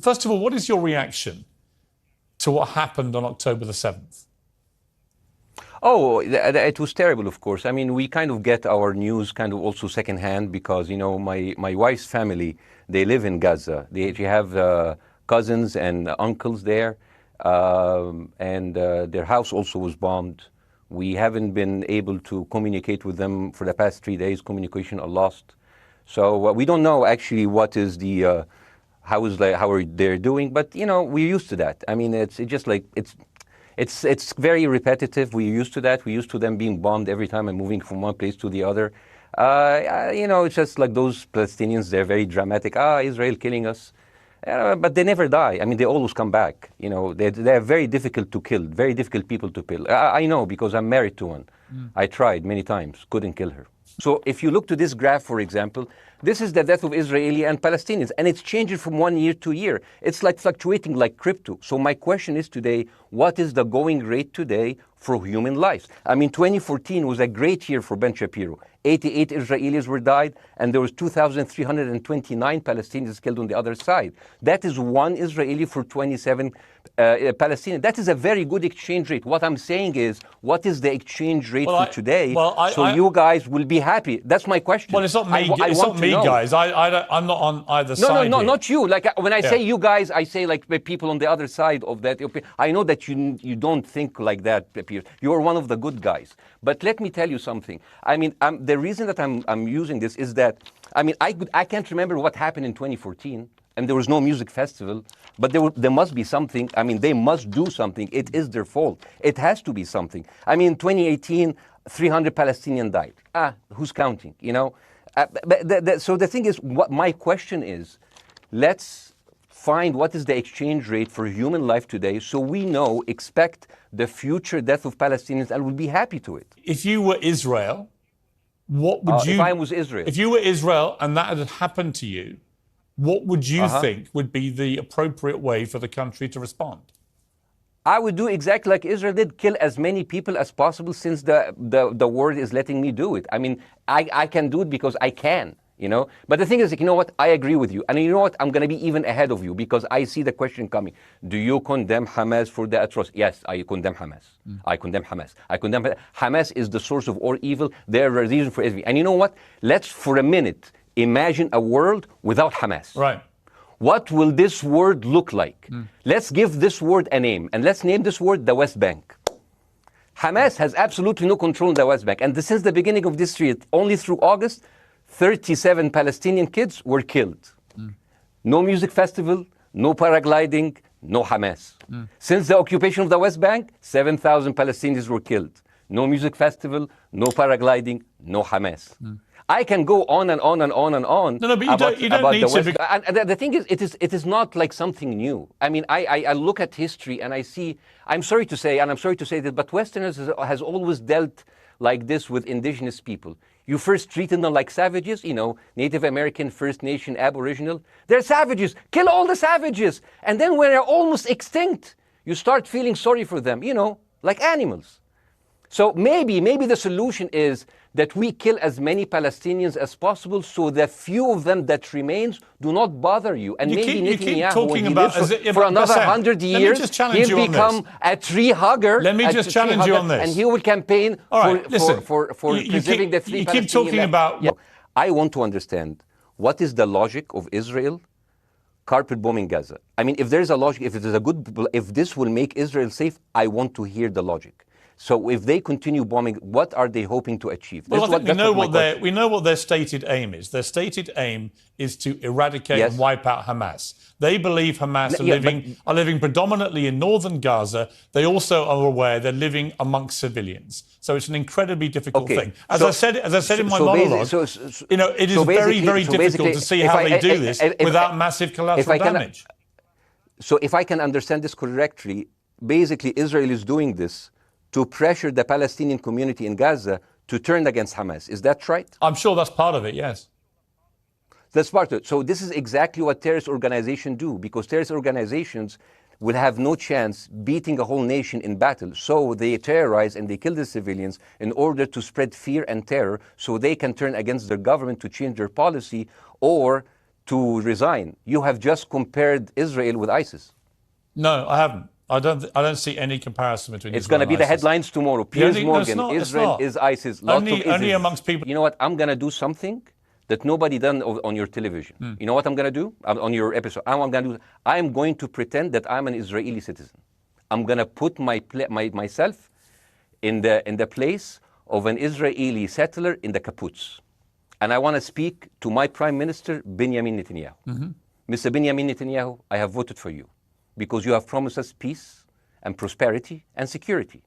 first of all, what is your reaction to what happened on October the 7th? Oh, it was terrible, of course. I mean, we kind of get our news kind of also secondhand because, you know, my wife's family, they live in Gaza. They have cousins and uncles there, and their house also was bombed. We haven't been able to communicate with them for the past 3 days. Communication are lost. So we don't know actually what is the, how are they doing, but, you know, we're used to that. I mean, it's just like, it's very repetitive. We're used to that. We're used to them being bombed every time and moving from one place to the other. You know, it's just like those Palestinians, they're very dramatic. Israel killing us. But they never die. I mean, they always come back. You know, they're very difficult to kill, very difficult people to kill. I know because I'm married to one. I tried many times, couldn't kill her. So if you look to this graph, for example, this is the death of Israeli and Palestinians, and it's changing from 1 year to year. It's like fluctuating like crypto. So my question is today, what is the going rate today for human lives? I mean, 2014 was a great year for Ben Shapiro. 88 Israelis were died, and there was 2,329 Palestinians killed on the other side. That is one Israeli for 27 Palestinians. That is a very good exchange rate. What I'm saying is, what is the exchange rate for today? You guys will be happy. That's my question. Well, it's not me, it's not me guys. I'm not on either side. No, not you. Like when I say you guys, I say like the people on the other side of that. I know that you don't think like that, Piers. You're one of the good guys. But let me tell you something. I mean, the reason that I'm using this is that, I mean, I can't remember what happened in 2014, and there was no music festival, but there must be something. I mean, they must do something. It is their fault. It has to be something. I mean, 2018, 300 Palestinians died. Who's counting, you know? So the thing is, what my question is, let's find what is the exchange rate for human life today so we know, expect the future death of Palestinians and we'll be happy to it. If you were Israel, what would you... If I was Israel. If you were Israel and that had happened to you, what would you think would be the appropriate way for the country to respond? I would do exactly like Israel did, kill as many people as possible since the world is letting me do it. I mean, I can do it because I can, you know. But the thing is, like, you know what, I agree with you. And you know what, I'm going to be even ahead of you because I see the question coming. Do you condemn Hamas for the atrocity? Yes, I condemn Hamas. I condemn Hamas. I condemn Hamas is the source of all evil. They're a reason for everything. And you know what, let's for a minute imagine a world without Hamas. Right. What will this world look like? Let's give this word a name, and let's name this word the West Bank. Hamas has absolutely no control in the West Bank, and since the beginning of this year, only through August, 37 Palestinian kids were killed. No music festival, no paragliding, no Hamas. Since the occupation of the West Bank, 7,000 Palestinians were killed. No music festival, no paragliding, no Hamas. I can go on and on and on and on. No, but you don't need to. And the thing is, it is not like something new. I mean, I look at history and I see, I'm sorry to say, and I'm sorry to say this, but Westerners has always dealt like this with indigenous people. You first treated them like savages, you know, Native American, First Nation, Aboriginal. They're savages. Kill all the savages. And then when they're almost extinct, you start feeling sorry for them, you know, like animals. So maybe the solution is that we kill as many Palestinians as possible so the few of them that remains do not bother you. And maybe Netanyahu, when he lives for another 100 years, he'll become a tree hugger. Let me just challenge you on this. And he will campaign for preserving the three Palestinians. You keep talking about... Yeah. I want to understand, what is the logic of Israel carpet bombing Gaza? I mean, if there's a logic, if this will make Israel safe, I want to hear the logic. So if they continue bombing, what are they hoping to achieve? Well, I think we know what their stated aim is. Their stated aim is to eradicate and wipe out Hamas. They believe Hamas are living predominantly in northern Gaza. They also are aware they're living amongst civilians. So it's an incredibly difficult thing. As I said in my monologue, you know, it is very, very difficult to see how they do this without massive collateral damage. So if I can understand this correctly, basically Israel is doing this to pressure the Palestinian community in Gaza to turn against Hamas. Is that right? I'm sure that's part of it, yes. That's part of it. So this is exactly what terrorist organizations do, because terrorist organizations will have no chance beating a whole nation in battle. So they terrorize and they kill the civilians in order to spread fear and terror so they can turn against their government to change their policy or to resign. You have just compared Israel with ISIS. No, I haven't. I don't see any comparison between It's going to be the headlines tomorrow. Piers Morgan, Israel is ISIS. Only amongst people. You know what? I'm going to do something that nobody done on your television. You know what I'm going to do on your episode? I'm going to pretend that I'm an Israeli citizen. I'm going to put myself in the place of an Israeli settler in the kibbutz. And I want to speak to my Prime Minister, Benjamin Netanyahu. Mr. Benjamin Netanyahu, I have voted for you because you have promised us peace and prosperity and security.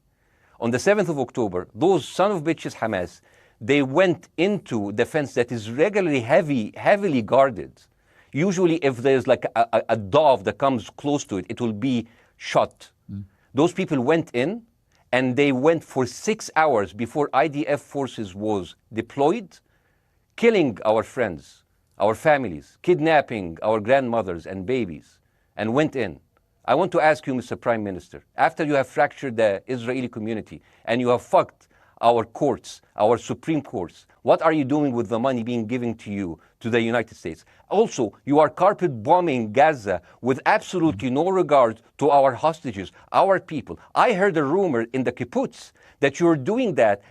On the 7th of October, those son of bitches Hamas, they went into the fence that is regularly heavily guarded. Usually if there's like a dove that comes close to it, it will be shot. Those people went in and they went for 6 hours before IDF forces was deployed, killing our friends, our families, kidnapping our grandmothers and babies, and went in. I want to ask you, Mr. Prime Minister, after you have fractured the Israeli community and you have fucked our courts, our Supreme Courts, what are you doing with the money being given to you, to the United States? Also, you are carpet bombing Gaza with absolutely no regard to our hostages, our people. I heard a rumor in the kibbutz that you're doing that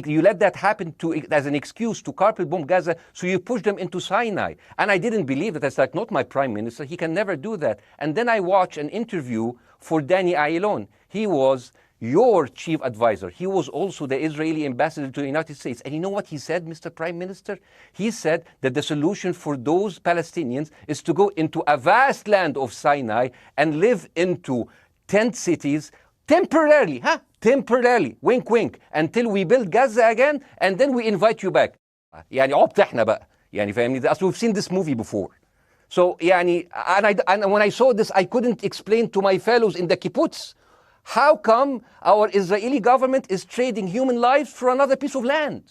you let that happen as an excuse to carpet bomb Gaza, so you push them into Sinai. And I didn't believe it. It's like, not my Prime Minister, he can never do that. And then I watched an interview for Danny Ayalon. He was your chief advisor. He was also the Israeli ambassador to the United States. And you know what he said, Mr. Prime Minister? He said that the solution for those Palestinians is to go into a vast land of Sinai and live into tent cities temporarily, temporarily, wink wink, until we build Gaza again, and then we invite you back. يعني عبط احنا بقى. يعني فاهمني؟ We've seen this movie before. So يعني, and when I saw this, I couldn't explain to my fellows in the kibbutz, how come our Israeli government is trading human lives for another piece of land?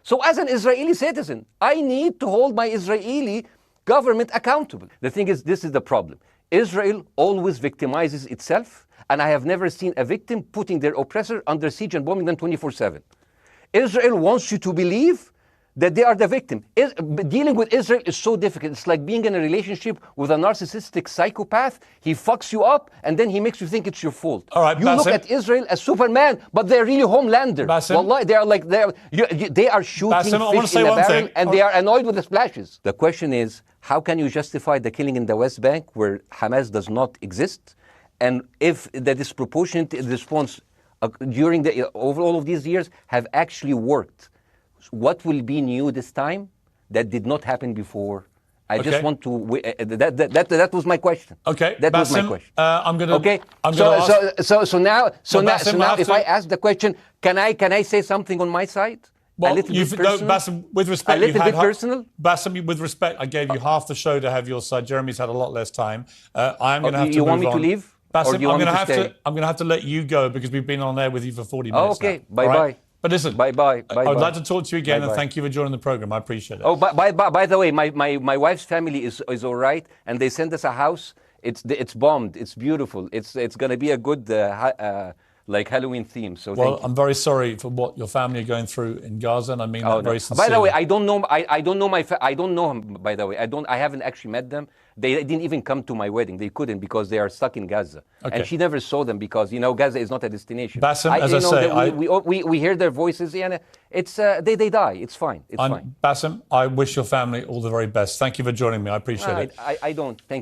So as an Israeli citizen, I need to hold my Israeli government accountable. The thing is, this is the problem. Israel always victimizes itself, and I have never seen a victim putting their oppressor under siege and bombing them 24/7. Israel wants you to believe that they are the victim. Dealing with Israel is so difficult. It's like being in a relationship with a narcissistic psychopath. He fucks you up, and then he makes you think it's your fault. All right, you Bاسم. look at Israel as Superman, but they're really Homelander. Bاسm. Wallahi, they are shooting Bاسm, fish in a barrel, and they are annoyed with the splashes. The question is, how can you justify the killing in the West Bank where Hamas does not exist? And if the disproportionate response during over all of these years have actually worked, what will be new this time that did not happen before? I just want to. That was my question. Okay, that Bاسm, was my question. I'm gonna. Okay. I'm gonna So now, Bاسm, if I ask the question, can I say something on my side? Well, a little bit personal. Bاسm, with respect, a little bit personal. Bاسm, with respect, I gave you half the show to have your side. Jeremy's had a lot less time. I'm going to have to. You want move me on. to leave? Bاسm, or do you want me to stay? I'm going to have to let you go because we've been on there with you for 40 minutes. Okay. Now, Bye bye. Right? But listen, bye. I would like to talk to you again, Bye-bye. and thank you for joining the program. I appreciate it. Oh, by the way, my wife's family is all right, and they sent us a house. It's bombed. It's beautiful. It's going to be a good like Halloween theme. So well, I'm very sorry for what your family are going through in Gaza, and I mean that very sincerely. By the way, I don't know. I don't know I don't know him. By the way, I haven't actually met them. They didn't even come to my wedding. They couldn't because they are stuck in Gaza. Okay. And she never saw them because Gaza is not a destination. Bاسm, as I say, we hear their voices and it's they die. It's fine. It's fine. Bاسm, I wish your family all the very best. Thank you for joining me. I appreciate it. I don't. Thank you.